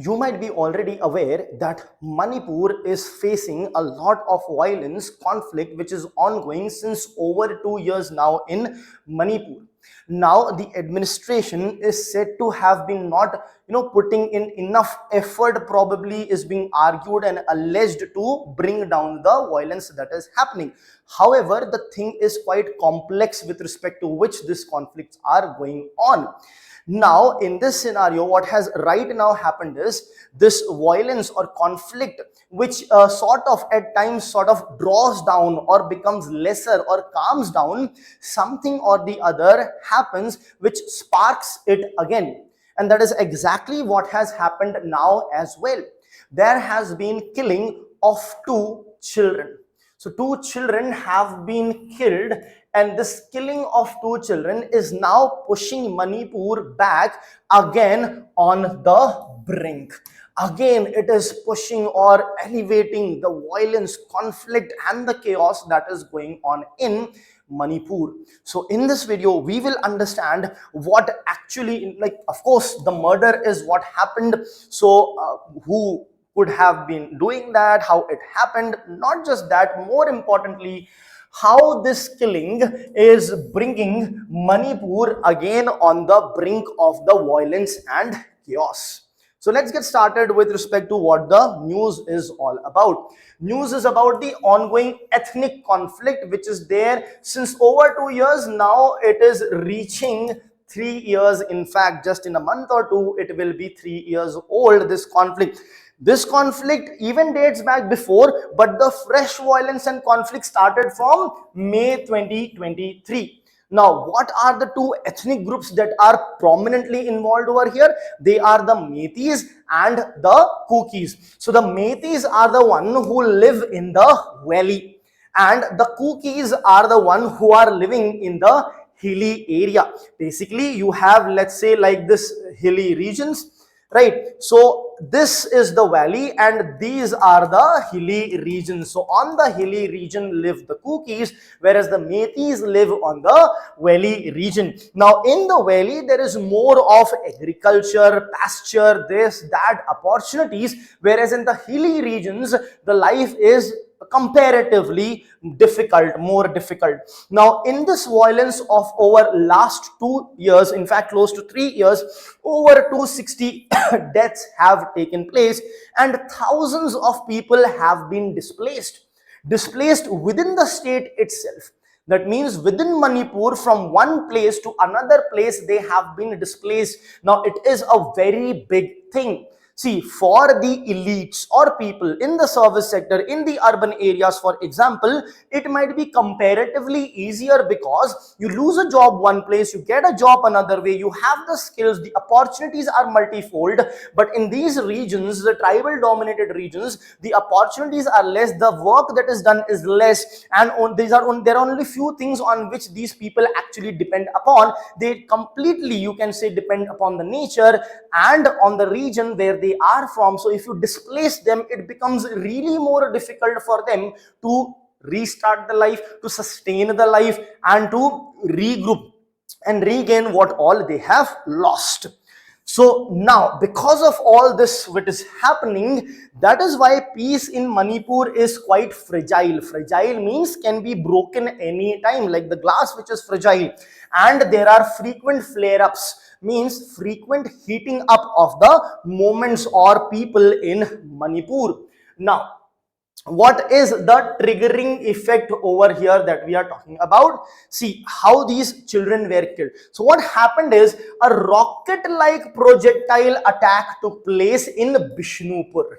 You might be already aware that Manipur is facing a lot of violence, conflict, which is ongoing since over 2 years now in Manipur. Now the administration is said to have been not, putting in enough effort, probably is being argued and alleged to bring down the violence that is happening. However, the thing is quite complex with respect to which these conflicts are going on. Now, in this scenario, what has right now happened is this violence or conflict, which sort of at times sort of draws down or becomes lesser or calms down, something or the other happens which sparks it again. And that is exactly what has happened now as well. There has been killing of two children. So two children have been killed, and this killing of two children is now pushing Manipur back again on the brink. Again, it is pushing or elevating the violence, conflict, and the chaos that is going on in Manipur. So in this video, we will understand what actually, like, of course, the murder is what happened. So who could have been doing that, how it happened, not just that, more importantly, how this killing is bringing Manipur again on the brink of the violence and chaos. So let's get started with respect to what the news is all about. News is about the ongoing ethnic conflict which is there since over 2 years. Now it is reaching 3 years. In fact, just in a month or two, it will be 3 years old, this conflict. This conflict even dates back before, but the fresh violence and conflict started from May 2023. Now, what are the two ethnic groups that are prominently involved over here? They are the Meiteis and the Kukis. So, the Meiteis are the one who live in the valley, and the Kukis are the one who are living in the hilly area. Basically, you have, let's say, like this hilly regions, right? So this is the valley and these are the hilly regions. So on the hilly region live the Kukis, whereas the Meiteis live on the valley region. Now in the valley there is more of agriculture, pasture, this, that, opportunities, whereas in the hilly regions the life is comparatively difficult, more difficult. Now in this violence of over last 2 years, in fact close to 3 years, over 260 deaths have taken place and thousands of people have been displaced within the state itself. That means within Manipur, from one place to another place, they have been displaced. Now it is a very big thing. See, for the elites or people in the service sector, in the urban areas, for example, it might be comparatively easier because you lose a job one place, you get a job another way, you have the skills, the opportunities are multifold. But in these regions, the tribal dominated regions, the opportunities are less, the work that is done is less, and there are only few things on which these people actually depend upon. They completely, you can say, depend upon the nature and on the region where they are from. So if you displace them, it becomes really more difficult for them to restart the life, to sustain the life, and to regroup and regain what all they have lost. So now, because of all this what is happening, that is why peace in Manipur is quite fragile. Fragile means can be broken any time, like the glass which is fragile. And there are frequent flare-ups, means frequent heating up of the moments or people in Manipur. Now, what is the triggering effect over here that we are talking about? See how these children were killed. So what happened is a rocket-like projectile attack took place in Bishnupur.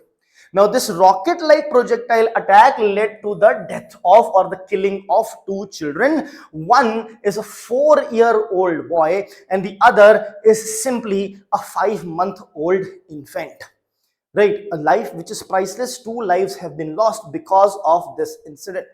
Now this rocket-like projectile attack led to the death of or the killing of two children. One is a 4-year-old boy and the other is simply a 5-month-old infant. Right, a life which is priceless. Two lives have been lost because of this incident.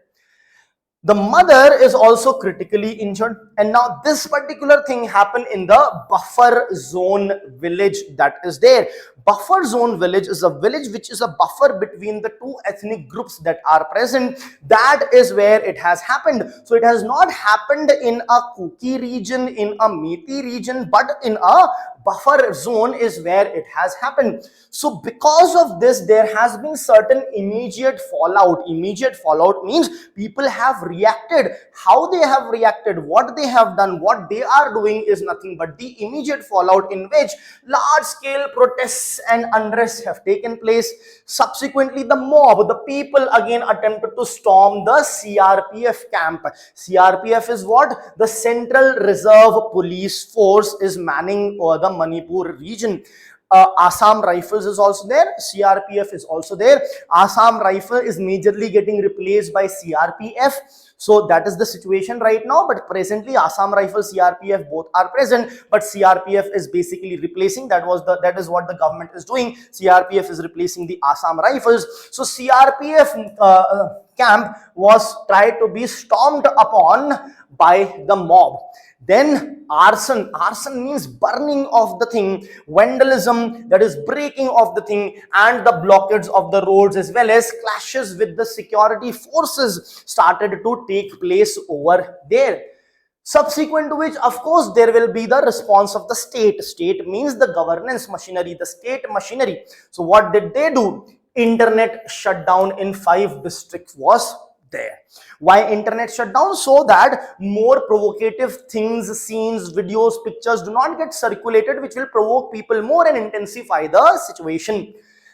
The mother is also critically injured. And now this particular thing happened in the buffer zone village that is there. Buffer zone village is a village which is a buffer between the two ethnic groups that are present. That is where it has happened. So it has not happened in a Kuki region, in a Methi region, but in a buffer zone is where it has happened. So because of this, there has been certain immediate fallout. Immediate fallout means people have reacted. How they have reacted, what they have done, what they are doing is nothing but the immediate fallout, in which large scale protests and unrest have taken place. Subsequently, the mob, the people again attempted to storm the CRPF camp. CRPF is what? The Central Reserve Police Force is manning the Manipur region. Assam Rifles is also there, CRPF is also there. Assam Rifle is majorly getting replaced by CRPF. So that is the situation right now, but presently Assam Rifle, CRPF both are present, but CRPF is basically replacing. That is what the government is doing. CRPF is replacing the Assam Rifles. So CRPF camp was tried to be stormed upon by the mob. Then arson means burning of the thing, vandalism, that is breaking of the thing, and the blockades of the roads as well as clashes with the security forces started to take place over there. Subsequent to which, of course, there will be the response of the state. State means the governance machinery, the state machinery. So what did they do? Internet shutdown in 5 districts was there. Why internet shutdown? So that more provocative things, scenes, videos, pictures do not get circulated, which will provoke people more and intensify the situation.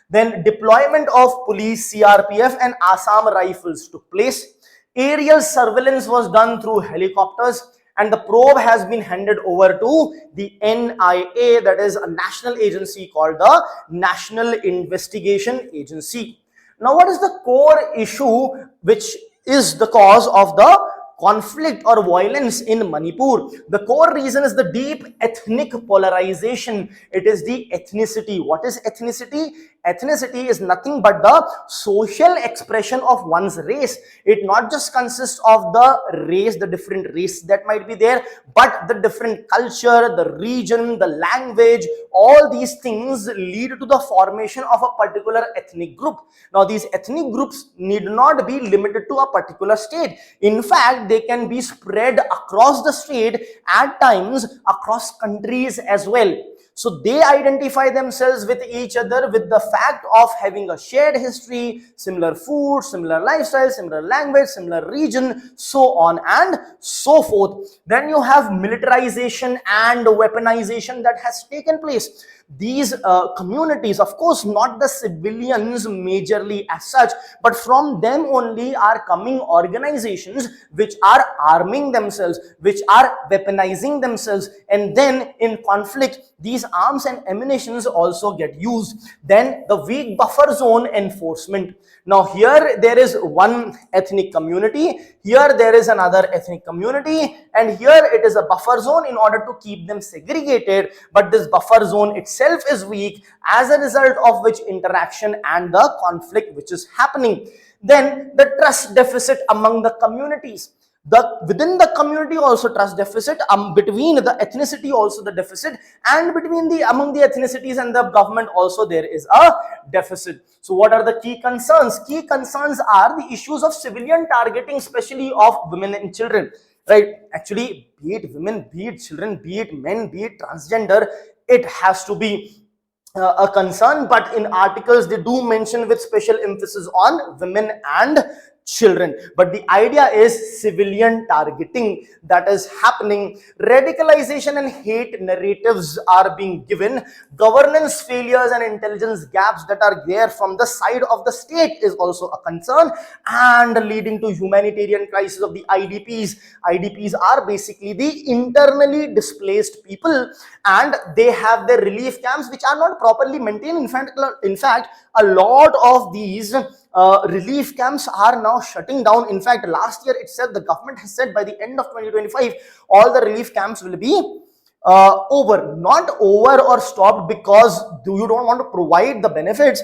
Then deployment of police, CRPF and Assam Rifles took place. Aerial surveillance was done through helicopters, and the probe has been handed over to the NIA, that is a national agency called the National Investigation Agency. Now, what is the core issue which is the cause of the conflict or violence in Manipur? The core reason is the deep ethnic polarization. It is the ethnicity. What is ethnicity? Ethnicity is nothing but the social expression of one's race. It not just consists of the race, the different race that might be there, but the different culture, the region, the language, all these things lead to the formation of a particular ethnic group. Now, these ethnic groups need not be limited to a particular state. In fact, they can be spread across the state, at times across countries as well. So they identify themselves with each other with the fact of having a shared history, similar food, similar lifestyle, similar language, similar region, so on and so forth. Then you have militarization and weaponization that has taken place. These communities, of course, not the civilians majorly as such, but from them only are coming organizations which are arming themselves, which are weaponizing themselves, and then in conflict, these arms and ammunitions also get used. Then the weak buffer zone enforcement. Now here there is one ethnic community, here there is another ethnic community, and here it is a buffer zone in order to keep them segregated, but this buffer zone itself is weak, as a result of which interaction and the conflict which is happening. Then the trust deficit among the communities. Within the community also trust deficit, between the ethnicity also the deficit, and between among the ethnicities and the government also there is a deficit. So what are the key concerns? Key concerns are the issues of civilian targeting, especially of women and children, right? Actually, be it women, be it children, be it men, be it transgender, it has to be a concern, but in articles they do mention with special emphasis on women and children. But the idea is civilian targeting that is happening. Radicalization and hate narratives are being given. Governance failures and intelligence gaps that are there from the side of the state is also a concern, and leading to humanitarian crisis of the IDPs. IDPs are basically the internally displaced people, and they have their relief camps which are not properly maintained. In fact, a lot of these relief camps are now shutting down. In fact, last year itself, the government has said by the end of 2025, all the relief camps will be over, not over or stopped because you don't want to provide the benefits,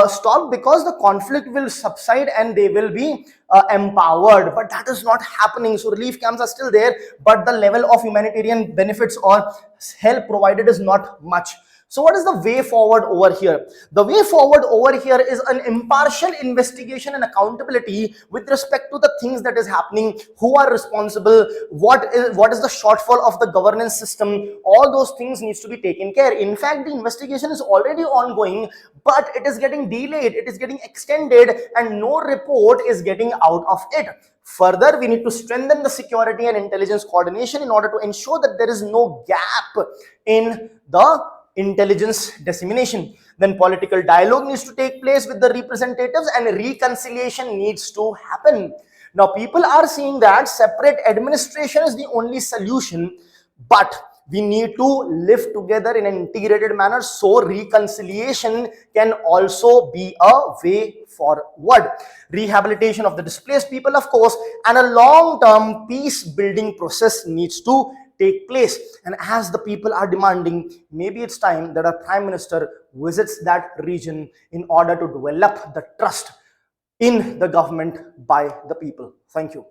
stopped because the conflict will subside and they will be empowered. But that is not happening. So relief camps are still there, but the level of humanitarian benefits or help provided is not much. So what is the way forward over here? The way forward over here is an impartial investigation and accountability with respect to the things that is happening, who are responsible, what is the shortfall of the governance system. All those things needs to be taken care. In fact, the investigation is already ongoing, but it is getting delayed, it is getting extended, and no report is getting out of it. Further, we need to strengthen the security and intelligence coordination in order to ensure that there is no gap in the intelligence dissemination. Then political dialogue needs to take place with the representatives and reconciliation needs to happen. Now, people are seeing that separate administration is the only solution, but we need to live together in an integrated manner, so reconciliation can also be a way forward. Rehabilitation of the displaced people, of course, and a long-term peace building process needs to take place. And as the people are demanding, maybe it's time that our Prime Minister visits that region in order to develop the trust in the government by the people. Thank you.